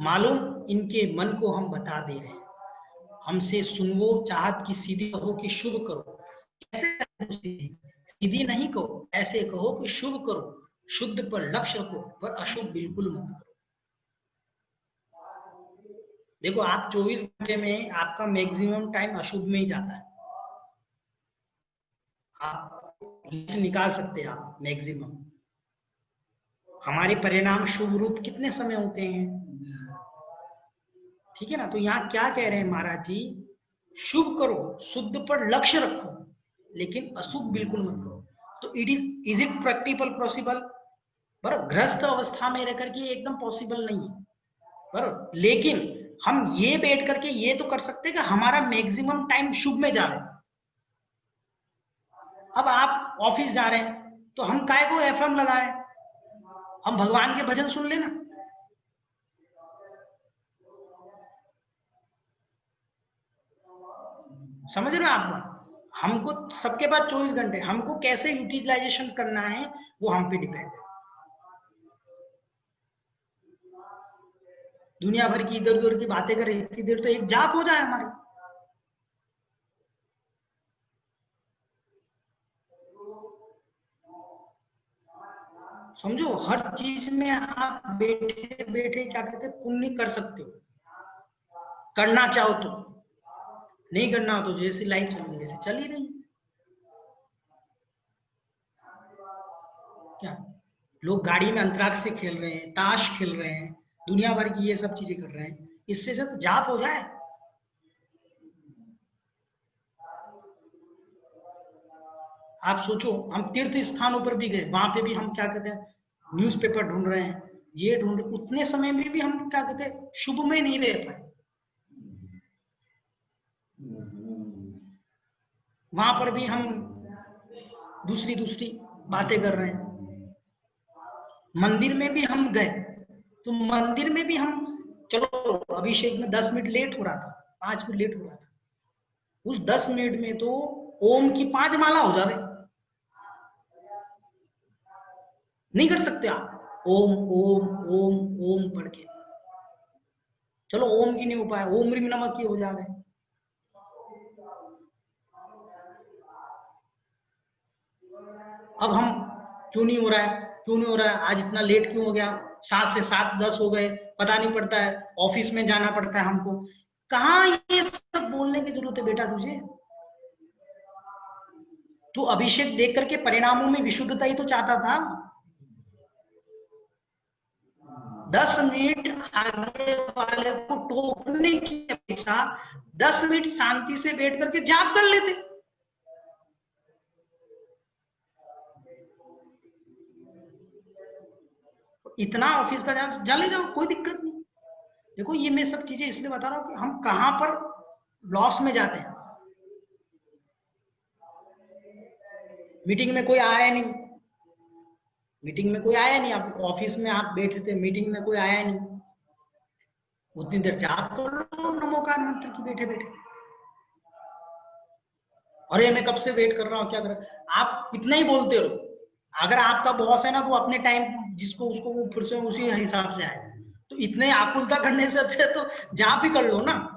मालूम, इनके मन को हम बता दे रहे हैं, हमसे सुनवो चाहत की सीधी कहो कि शुभ करो। कैसे? सीधी नहीं कहो, ऐसे कहो कि शुभ करो, शुद्ध पर लक्ष्य रखो, पर अशुभ बिल्कुल मत करो। देखो आप 24 घंटे में आपका मैक्सिमम टाइम अशुभ में ही जाता है, आप निकाल सकते हैं आप मैक्सिमम। हमारे परिणाम शुभ रूप कितने समय होते हैं? ठीक है ना। तो यहाँ क्या कह रहे हैं महाराज जी, शुभ करो, शुद्ध पर लक्ष्य रखो, लेकिन अशुभ बिल्कुल मत करो। तो इज इट प्रैक्टिकल पॉसिबल? बराबर, गृहस्थ अवस्था में रहकर के एकदम पॉसिबल नहीं है, बराबर, लेकिन हम ये बैठ करके ये तो कर सकते हैं कि हमारा मैक्सिमम टाइम शुभ में जा रहे हैं। अब आप ऑफिस जा रहे हैं तो हम काय को एफएम लगाए, हम भगवान के भजन सुन लेना। समझ रहे हो आप बात? हमको सबके पास 24 घंटे, हमको कैसे यूटिलाइजेशन करना है वो हम पे डिपेंड है। दुनिया भर की इधर उधर की बातें करें, इतनी देर तो एक जाप हो जाए हमारी। समझो, हर चीज में आप बैठे बैठे क्या कहते हैं पुण्य कर सकते हो, करना चाहो तो। नहीं करना हो तो जैसे लाइफ चल रही है वैसे चल ही रही है। क्या लोग गाड़ी में अंतराक्ष से खेल रहे हैं, ताश खेल रहे हैं, दुनिया भर की ये सब चीजें कर रहे हैं, इससे सब जाप हो जाए। आप सोचो, हम तीर्थ स्थानों पर भी गए, वहां पे भी हम क्या कहते हैं न्यूज़पेपर ढूंढ रहे हैं, ये ढूंढ, उतने समय में भी हम क्या कहते हैं शुभ में नहीं रह पाए। वहां पर भी हम दूसरी दूसरी बातें कर रहे हैं। मंदिर में भी हम गए तो मंदिर में भी हम, चलो अभिषेक में 10 मिनट लेट हो रहा था, 5 मिनट लेट हो रहा था, उस 10 मिनट में तो ओम की 5 माला हो जावे। नहीं कर सकते आप ओम ओम ओम ओम पढ़ के? चलो ओम की नहीं हो पाया, ओम ह्रीम नमः की हो जावे। अब हम क्यों नहीं हो रहा है, क्यों नहीं हो रहा है, आज इतना लेट क्यों हो गया, 7 से 7:10 हो गए, पता नहीं पड़ता है, ऑफिस में जाना पड़ता है हमको। कहाँ ये सब बोलने की जरूरत है बेटा तुझे? तू अभिषेक देख करके परिणामों में विशुद्धता ही तो चाहता था। 10 मिनट आगे वाले को टोकने की अपेक्षा 10 मिनट शांति से बैठ करके जाप कर लेते। इतना ऑफिस का चले जाओ, कोई दिक्कत नहीं। देखो ये मैं सब चीजें इसलिए बता रहा हूं कि हम कहां पर लॉस में जाते हैं। मीटिंग में कोई आया नहीं, मीटिंग में कोई आया नहीं, आप ऑफिस में आप बैठे थे, मीटिंग में कोई आया नहीं, उतनी देर जाप कर लो नमोकार मंत्र की बैठे बैठे। अरे मैं कब से वेट कर रहा हूँ, क्या कर रहा हूं, आप कितना ही बोलते हो। अगर आपका बॉस है ना तो अपने टाइम जिसको उसको वो फिर से उसी हिसाब से आए, तो इतने आकुलता करने से अच्छे तो जाप ही कर लो ना।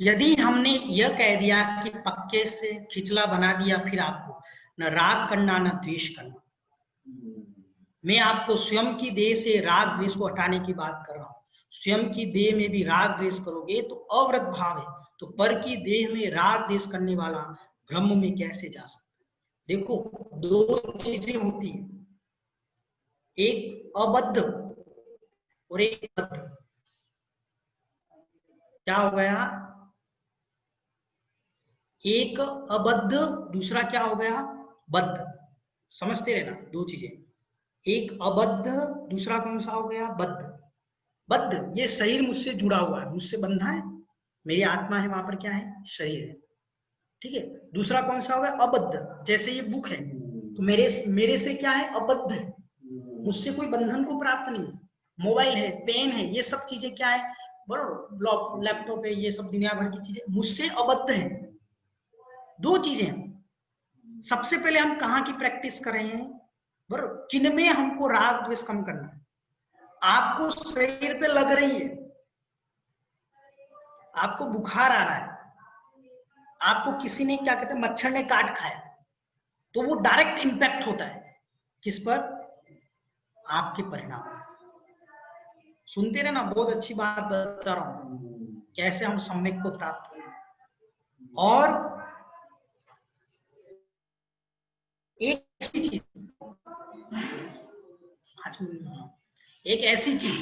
यदि हमने यह कह दिया कि पक्के से खिचला बना दिया, फिर आपको न राग करना न द्वेष करना। मैं आपको स्वयं की देह से राग द्वेष को हटाने की बात कर रहा हूं। स्वयं की देह में भी राग द्वेष करोगे तो अवृत भाव है, तो पर की देह में राग द्वेष करने वाला ब्रह्म में कैसे जा सकता? देखो 2 चीजें होती है, एक अबद्ध और एक बद्ध। क्या हो गया? एक अबद्ध, दूसरा क्या हो गया? बद्ध। समझते रहना 2 चीजें, एक अबद्ध, दूसरा कौन सा हो गया? बद्ध। बद्ध ये शरीर मुझसे जुड़ा हुआ है, मुझसे बंधा है, मेरी आत्मा है, वहां पर क्या है? शरीर है, ठीक है। दूसरा कौन सा हो गया? अबद्ध। जैसे ये बुक है तो मेरे से क्या है? अबद्ध है, मुझसे कोई बंधन को प्राप्त नहीं। मोबाइल है, पेन है, ये सब चीजें क्या है? बराबर, लैपटॉप है, ये सब दुनिया भर की चीजें मुझसे अबद्ध है। 2 चीजें। सबसे पहले हम कहाँ की प्रैक्टिस कर रहे हैं? बराबर, किन में हमको राग द्वेष कम करना है। आपको शरीर पे लग रही है, आपको बुखार आ रहा है, आपको किसी ने क्या कहते हैं मच्छर ने काट खाया, तो वो डायरेक्ट इंपैक्ट होता है किस पर? आपके परिणाम। सुनते रहना, बहुत अच्छी बात बता रहा हूं कैसे हम सम्यक को प्राप्त करें। और एक ऐसी चीज, एक ऐसी चीज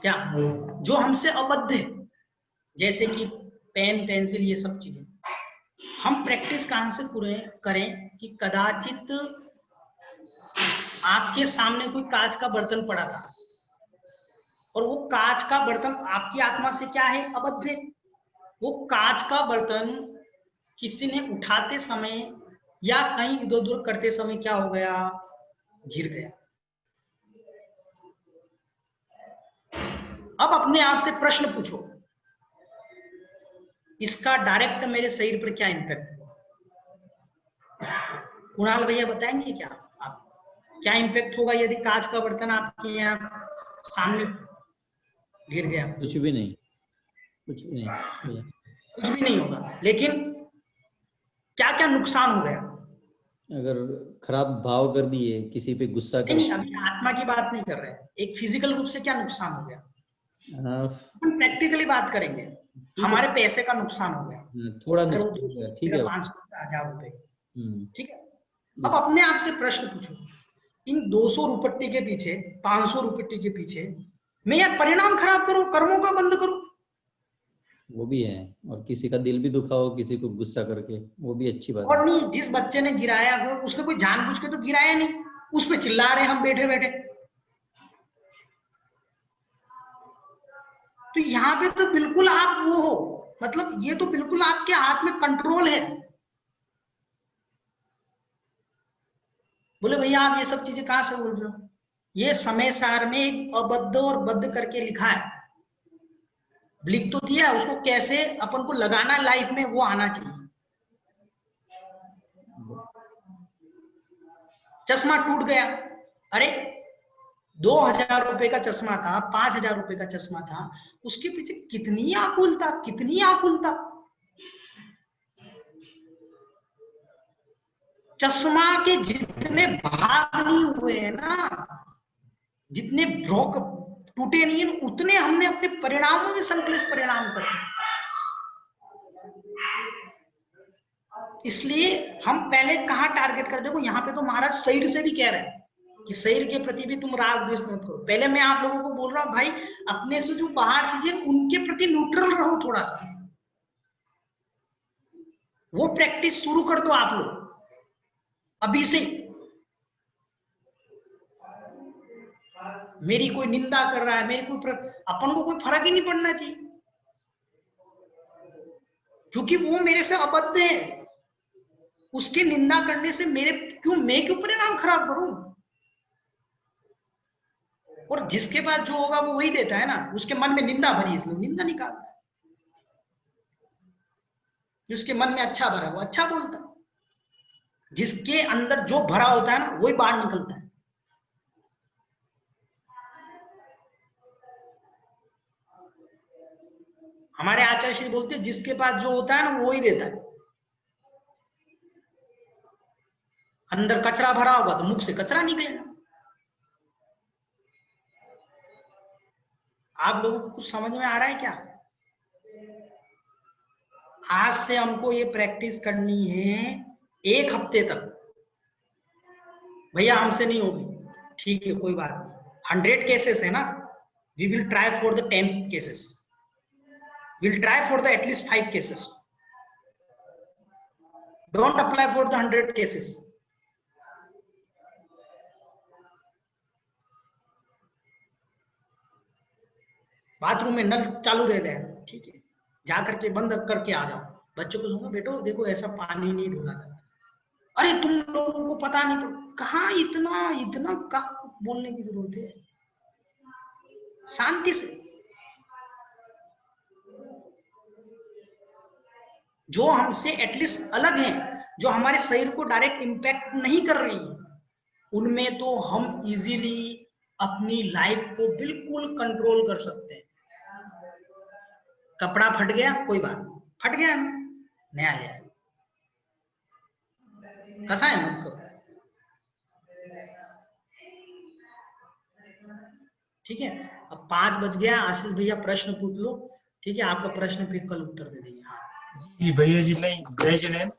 क्या जो हमसे अबद्ध है, जैसे कि पेन, पेंसिल, ये सब चीजें, हम प्रैक्टिस कहां से करें कि कदाचित आपके सामने कोई कांच का बर्तन पड़ा था और वो कांच का बर्तन आपकी आत्मा से क्या है? अबद्ध है। वो कांच का बर्तन किसी ने उठाते समय या कहीं इधर उधर करते समय क्या हो गया? गिर गया। अब अपने आप से प्रश्न पूछो, इसका डायरेक्ट मेरे शरीर पर क्या इम्पैक्ट हुआ? कुणाल भैया बताएंगे क्या आप क्या इम्पैक्ट होगा यदि कांच का बर्तन आपके यहाँ सामने गिर गया, कुछ भी नहीं भैया। कुछ भी नहीं होगा, लेकिन क्या क्या नुकसान हो गया? अगर खराब भाव कर दिए, किसी पे गुस्सा कर, नहीं, अभी आत्मा की बात नहीं कर रहे, एक फिजिकल रूप से क्या नुकसान हो गया, हम प्रैक्टिकली बात करेंगे। हमारे पैसे का नुकसान हो गया, थोड़ा नुकसान हो गया, ठीक है, 500 1000 रुपए, ठीक है। अब अपने आप से प्रश्न पूछो, इन 200 रुपट्टी के पीछे, 500 रुपट्टी के पीछे मैं यार परिणाम खराब करूं, कर्मों का बंद करूं? वो भी है, और किसी का दिल भी दुखाओ, किसी को गुस्सा करके, वो भी अच्छी बात और है। नहीं, जिस बच्चे ने गिराया वो उसने कोई जानबूझ के तो गिराया नहीं, उस पे चिल्ला रहे हम बैठे बैठे। तो यहाँ पे तो बिल्कुल आप वो हो, मतलब ये तो बिल्कुल आपके हाथ में कंट्रोल है। बोले भैया आप ये सब चीजें कहां से बोल रहे हो? ये समय सार में एक अबद्ध और बद्ध करके लिखा है, लिख तो दिया, उसको कैसे अपन को लगाना लाइफ में वो आना चाहिए। चश्मा टूट गया, अरे 2000 रुपए का चश्मा था, 5000 रुपए का चश्मा था, उसके पीछे कितनी आकुलता, कितनी आकुलता। चश्मा के जितने भाग नहीं हुए हैं ना, जितने ब्रोक टूटे नहीं है, उतने हमने अपने परिणामों में संकलित परिणाम करे। इसलिए हम पहले कहां टारगेट कर, देखो यहाँ पे तो महाराज शरीर से भी कह रहे हैं कि शरीर के प्रति भी तुम राग द्वेष मत करो। पहले मैं आप लोगों को बोल रहा हूं भाई, अपने से जो बाहर चीजें उनके प्रति न्यूट्रल रहो, थोड़ा सा वो प्रैक्टिस शुरू कर दो आप लोग अभी से। मेरी कोई निंदा कर रहा है, मेरी कोई अपन को कोई फर्क ही नहीं पड़ना चाहिए, क्योंकि वो मेरे से अबद्ध है। उसकी निंदा करने से मैं क्यों परिणाम खराब करूं? और जिसके पास जो होगा वो वही देता है ना, उसके मन में निंदा भरी इसलिए निंदा निकालता है, जिसके मन में अच्छा भरा वो अच्छा बोलता है, जिसके अंदर जो भरा होता है ना वही बाहर निकलता है। हमारे आचार्य श्री बोलते हैं जिसके पास जो होता है ना वो ही देता है। अंदर कचरा भरा होगा तो मुख से कचरा निकलेगा। आप लोगों को कुछ समझ में आ रहा है क्या? आज से हमको ये प्रैक्टिस करनी है 1 हफ्ते तक। भैया हमसे नहीं होगी, ठीक है कोई बात नहीं। 100 केसेस है ना, we will try for the 10 cases, we'll try for the at least 5 cases, don't apply for the 100 cases. Bathroom में नल चालू रह गया, ठीक है, जा करके बंद करके आ जाओ, बच्चों को कहूंगा बेटो देखो ऐसा पानी नहीं ढोला जाता। अरे तुम लोगों को पता नहीं, कहाँ इतना का बोलने की जरूरत है, शांति से। जो हमसे एटलीस्ट अलग हैं, जो हमारे शरीर को डायरेक्ट इंपैक्ट नहीं कर रही है, उनमें तो हम इजीली अपनी लाइफ को बिल्कुल कंट्रोल कर सकते हैं। कपड़ा फट गया कोई बात नहीं, फट गया नया ले आए, कसा है मत करो, ठीक है। अब 5 बज गया, आशीष भैया प्रश्न पूछ लो, ठीक है, आपका प्रश्न फिर कल उत्तर दे देंगे। हाँ जी भैया जी, नहीं जय जैन।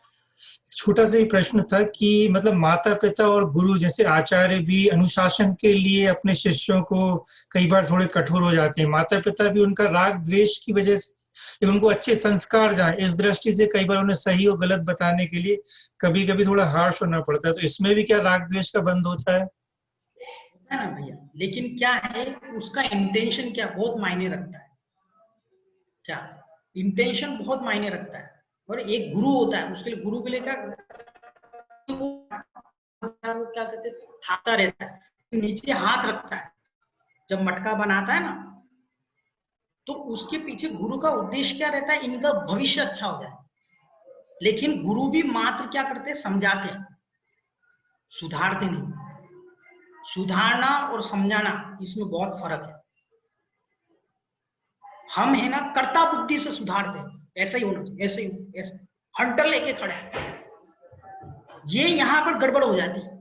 छोटा सा ही प्रश्न था कि मतलब माता पिता और गुरु जैसे आचार्य भी अनुशासन के लिए अपने शिष्यों को कई बार थोड़े कठोर हो जाते हैं। माता पिता भी उनका राग द्वेष की वजह से उनको अच्छे संस्कार जाए, इस दृष्टि से कई बार उन्हें सही और गलत बताने के लिए कभी कभी थोड़ा हार्श होना पड़ता है। तो इसमें भी क्या राग द्वेष का बंद होता है? ना भैया, लेकिन क्या है उसका इंटेंशन क्या बहुत मायने रखता है। क्या इंटेंशन बहुत मायने रखता है। और एक गुरु होता है, उसके लिए गुरु के लिए क्या कहते हैं, थाता रहता है, नीचे हाथ रखता है जब मटका बनाता है ना, तो उसके पीछे गुरु का उद्देश्य क्या रहता है, इनका भविष्य अच्छा हो जाए। लेकिन गुरु भी मात्र क्या करते हैं, समझाते हैं, सुधारते नहीं। सुधारना और समझाना इसमें बहुत फर्क है। हम है ना कर्ता बुद्धि से सुधारते हैं, ऐसा ही होना चाहिए, ऐसे ही ऐसे हंटर लेके खड़े हैं। ये यहाँ पर गड़बड़ हो जाती है।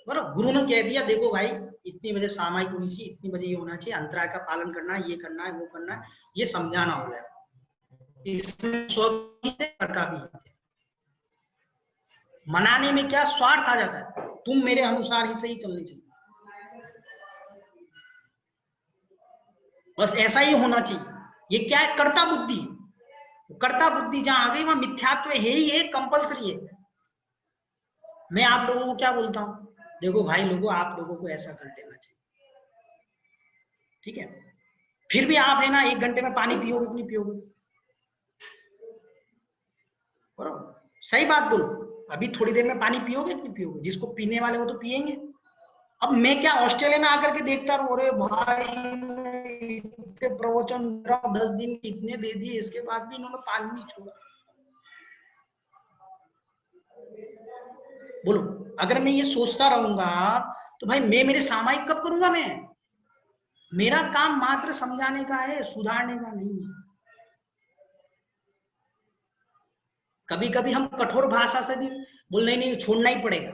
बराबर, गुरु ने कह दिया देखो भाई इतनी बजे सामायिक होनी चाहिए, इतनी बजे ये होना चाहिए, अंतराय का पालन करना है, ये करना है, वो करना है, ये समझाना होता है। इसमें स्व का भी है। मनाने में क्या स्वार्थ आ जाता है, तुम मेरे अनुसार ही सही चलनी चाहिए, बस ऐसा ही होना चाहिए। ये क्या है, कर्ता बुद्धि। कर्ता बुद्धि जहां आ गई वहां मिथ्यात्व है ही है, कंपलसरी है। मैं आप लोगों को क्या बोलता हूं, देखो भाई लोगों, आप लोगों को ऐसा कर लेना चाहिए, ठीक है। फिर भी आप है ना 1 घंटे में पानी पियोगे कि नहीं पियोगे? बराबर, सही बात बोलो, अभी थोड़ी देर में पानी पियोगे कि नहीं पियोगे? जिसको पीने वाले वो तो पियेंगे। अब मैं क्या ऑस्ट्रेलिया में आकर के देखता रहूं, अरे भाई इतने प्रवचन 10 दिन इतने दे दिए, इसके बाद भी इन्होंने पानी नहीं छोड़ा। बोलो, अगर मैं ये सोचता रहूंगा तो भाई मैं मेरे सामायिक कब करूंगा? मैं, मेरा काम मात्र समझाने का है, सुधारने का नहीं है। कभी कभी हम कठोर भाषा से भी बोल नहीं छोड़ना ही पड़ेगा,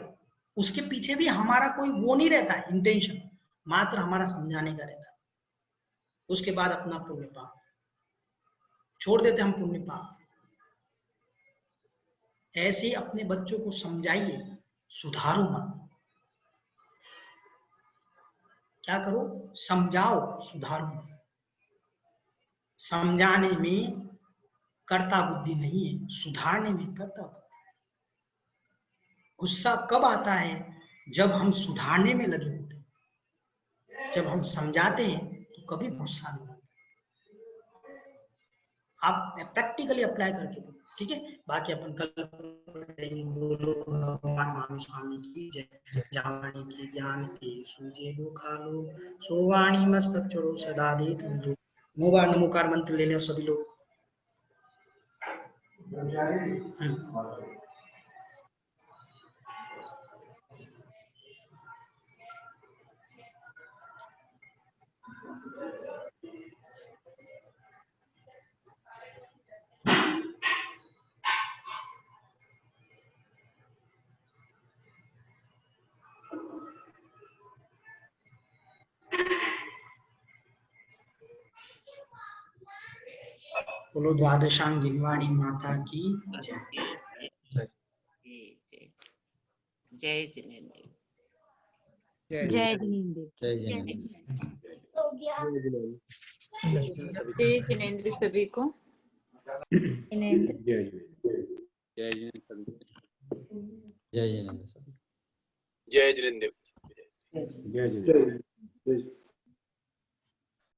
उसके पीछे भी हमारा कोई वो नहीं रहता है इंटेंशन, मात्र हमारा समझाने का रहता है। उसके बाद अपना पुण्य पाप छोड़ देते हम, पुण्य पाप। ऐसे अपने बच्चों को समझाइए, सुधारो मत, क्या करो, समझाओ, सुधारो मत। समझाने में कर्ता बुद्धि नहीं है, सुधारने में कर्ता बुद्धि। गुस्सा कब आता है? जब हम सुधारने में लगे होते हैं। जब हम समझाते हैं तो कभी गुस्सा नहीं आता। आप प्रैक्टिकली अप्लाई करके दो, ठीक है। बाकी अपन कल बोलो भगवान महास्वामी की जय। जावाणी की ज्ञान की सूझे लो खालो, सोवाणी मस्तक चढ़ो सदा दे तुम दो। नमोकार मंत्र ले ले सभी लोग। बोलो द्वादशांग जिनवाणी माता की जय। जय जिनेंद्र। जय जिनेंद्र। जय जिनेंद्र सभी को। जय जिनेंद्र सभी। जय जिनेंद्र। जय जिनेंद्र।